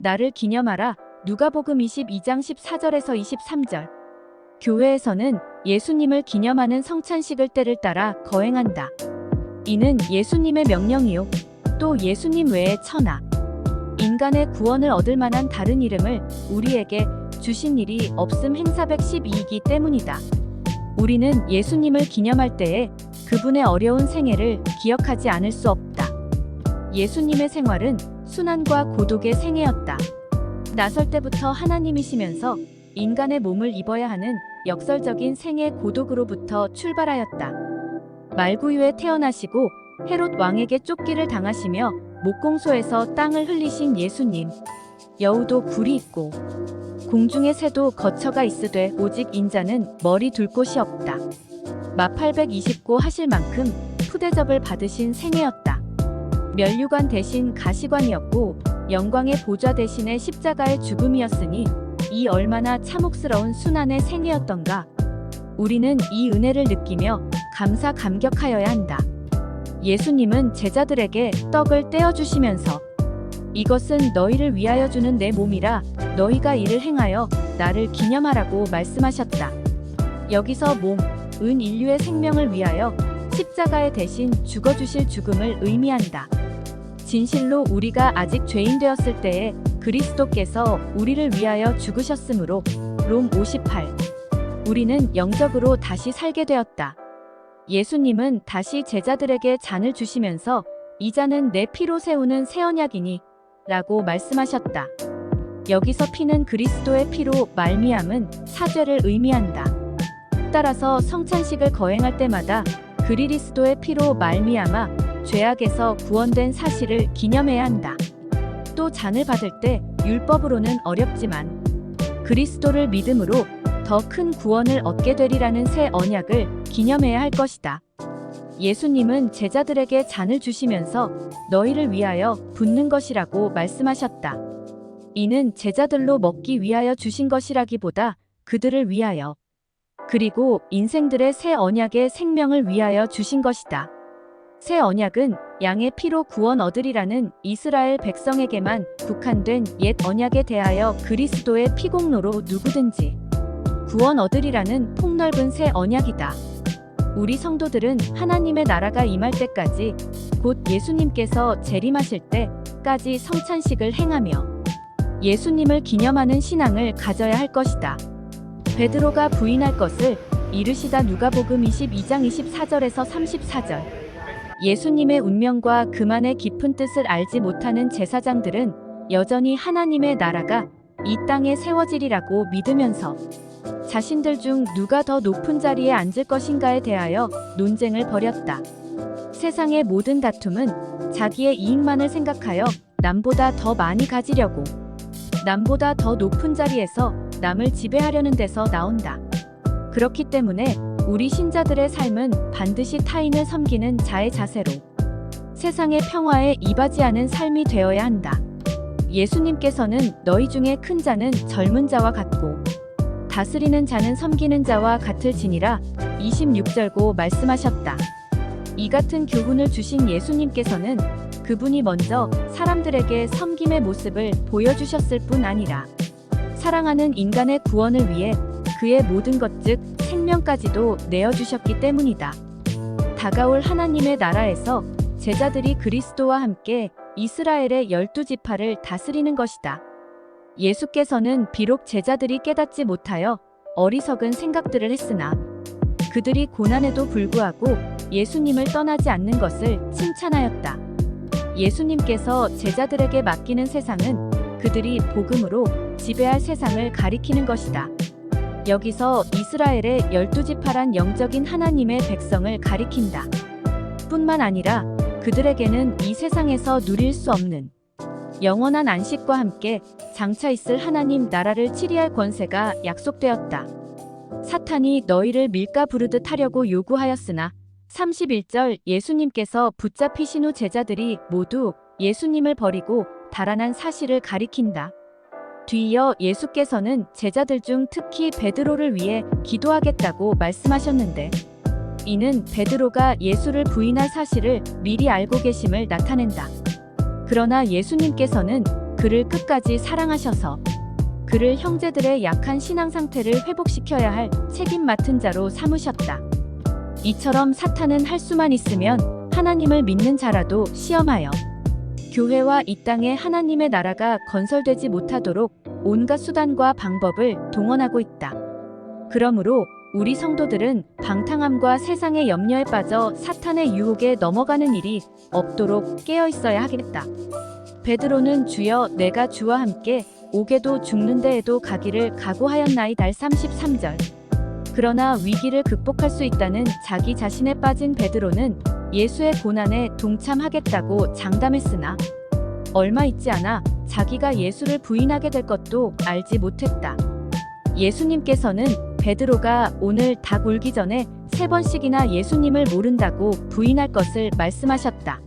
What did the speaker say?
나를 기념하라. 누가복음 22장 14절에서 23절. 교회에서는 예수님을 기념하는 성찬식을 때를 따라 거행한다. 이는 예수님의 명령이요 또 예수님 외에 천하 인간의 구원을 얻을 만한 다른 이름을 우리에게 주신 일이 없음 행사 112이기 때문이다. 우리는 예수님을 기념할 때에 그분의 어려운 생애를 기억하지 않을 수 없다. 예수님의 생활은 순환과 고독의 생애였다. 나설 때부터 하나님이시면서 인간의 몸을 입어야 하는 역설적인 생애 고독으로부터 출발하였다. 말구유에 태어나시고 헤롯 왕에게 쫓기를 당하시며 목공소에서 땅을 흘리신 예수님. 여우도 굴이 있고 공중의 새도 거처가 있으되 오직 인자는 머리 둘 곳이 없다. 마 829 하실 만큼 푸대접을 받으신 생애였다. 면류관 대신 가시관이었고 영광의 보좌 대신에 십자가의 죽음이었으니 이 얼마나 참혹스러운 순환의 생애였던가. 우리는 이 은혜를 느끼며 감사 감격하여야 한다. 예수님은 제자들에게 떡을 떼어주시면서 이것은 너희를 위하여 주는 내 몸이라 너희가 이를 행하여 나를 기념하라고 말씀하셨다. 여기서 몸, 은 인류의 생명을 위하여 십자가에 대신 죽어주실 죽음을 의미한다. 진실로 우리가 아직 죄인 되었을 때에 그리스도께서 우리를 위하여 죽으셨으므로 롬 58. 우리는 영적으로 다시 살게 되었다. 예수님은 다시 제자들에게 잔을 주시면서 이 잔은 내 피로 세우는 새 언약이니 라고 말씀하셨다. 여기서 피는 그리스도의 피로 말미암은 사죄를 의미한다. 따라서 성찬식을 거행할 때마다 그리스도의 피로 말미암아 죄악에서 구원된 사실을 기념해야 한다. 또 잔을 받을 때 율법으로는 어렵지만 그리스도를 믿음으로 더 큰 구원을 얻게 되리라는 새 언약을 기념해야 할 것이다. 예수님은 제자들에게 잔을 주시면서 너희를 위하여 붓는 것이라고 말씀하셨다. 이는 제자들로 먹기 위하여 주신 것이라기보다 그들을 위하여 그리고 인생들의 새 언약의 생명을 위하여 주신 것이다. 새 언약은 양의 피로 구원 얻으리라는 이스라엘 백성에게만 국한된 옛 언약에 대하여 그리스도의 피공로로 누구든지 구원 얻으리라는 폭넓은 새 언약이다. 우리 성도들은 하나님의 나라가 임할 때까지 곧 예수님께서 재림하실 때까지 성찬식을 행하며 예수님을 기념하는 신앙을 가져야 할 것이다. 베드로가 부인할 것을 이르시다. 누가복음 22장 24절에서 34절. 예수님의 운명과 그만의 깊은 뜻을 알지 못하는 제사장들은 여전히 하나님의 나라가 이 땅에 세워지리라고 믿으면서 자신들 중 누가 더 높은 자리에 앉을 것인가에 대하여 논쟁을 벌였다. 세상의 모든 다툼은 자기의 이익만을 생각하여 남보다 더 많이 가지려고 남보다 더 높은 자리에서 남을 지배하려는 데서 나온다. 그렇기 때문에 우리 신자들의 삶은 반드시 타인을 섬기는 자의 자세로 세상의 평화에 이바지하는 삶이 되어야 한다. 예수님께서는 너희 중에 큰 자는 젊은 자와 같고 다스리는 자는 섬기는 자와 같을지니라 26절고 말씀하셨다. 이 같은 교훈을 주신 예수님께서는 그분이 먼저 사람들에게 섬김의 모습을 보여주셨을 뿐 아니라 사랑하는 인간의 구원을 위해 그의 모든 것 즉 생명까지도 내어주셨기 때문이다. 다가올 하나님의 나라에서 제자들이 그리스도와 함께 이스라엘의 12지파를 다스리는 것이다. 예수께서는 비록 제자들이 깨닫지 못하여 어리석은 생각들을 했으나 그들이 고난에도 불구하고 예수님을 떠나지 않는 것을 칭찬하였다. 예수님께서 제자들에게 맡기는 세상은 그들이 복음으로 지배할 세상을 가리키는 것이다. 여기서 이스라엘의 12지파란 영적인 하나님의 백성을 가리킨다. 뿐만 아니라 그들에게는 이 세상에서 누릴 수 없는 영원한 안식과 함께 장차 있을 하나님 나라를 치리할 권세가 약속되었다. 사탄이 너희를 밀가 부르듯 하려고 요구하였으나 31절 예수님께서 붙잡히신 후 제자들이 모두 예수님을 버리고 달아난 사실을 가리킨다. 뒤이어 예수께서는 제자들 중 특히 베드로를 위해 기도하겠다고 말씀하셨는데 이는 베드로가 예수를 부인할 사실을 미리 알고 계심을 나타낸다. 그러나 예수님께서는 그를 끝까지 사랑하셔서 그를 형제들의 약한 신앙 상태를 회복시켜야 할 책임 맡은 자로 삼으셨다. 이처럼 사탄은 할 수만 있으면 하나님을 믿는 자라도 시험하여 교회와 이 땅에 하나님의 나라가 건설되지 못하도록 온갖 수단과 방법을 동원하고 있다. 그러므로 우리 성도들은 방탕함과 세상의 염려에 빠져 사탄의 유혹에 넘어가는 일이 없도록 깨어 있어야 하겠다. 베드로는 주여 내가 주와 함께 옥에도 죽는 데에도 가기를 각오하였나이다. 33절. 그러나 위기를 극복할 수 있다는 자기 자신에 빠진 베드로는 예수의 고난에 동참하겠다고 장담했으나 얼마 있지 않아 자기가 예수를 부인하게 될 것도 알지 못했다. 예수님께서는 베드로가 오늘 닭 울기 전에 3번씩이나 예수님을 모른다고 부인할 것을 말씀하셨다.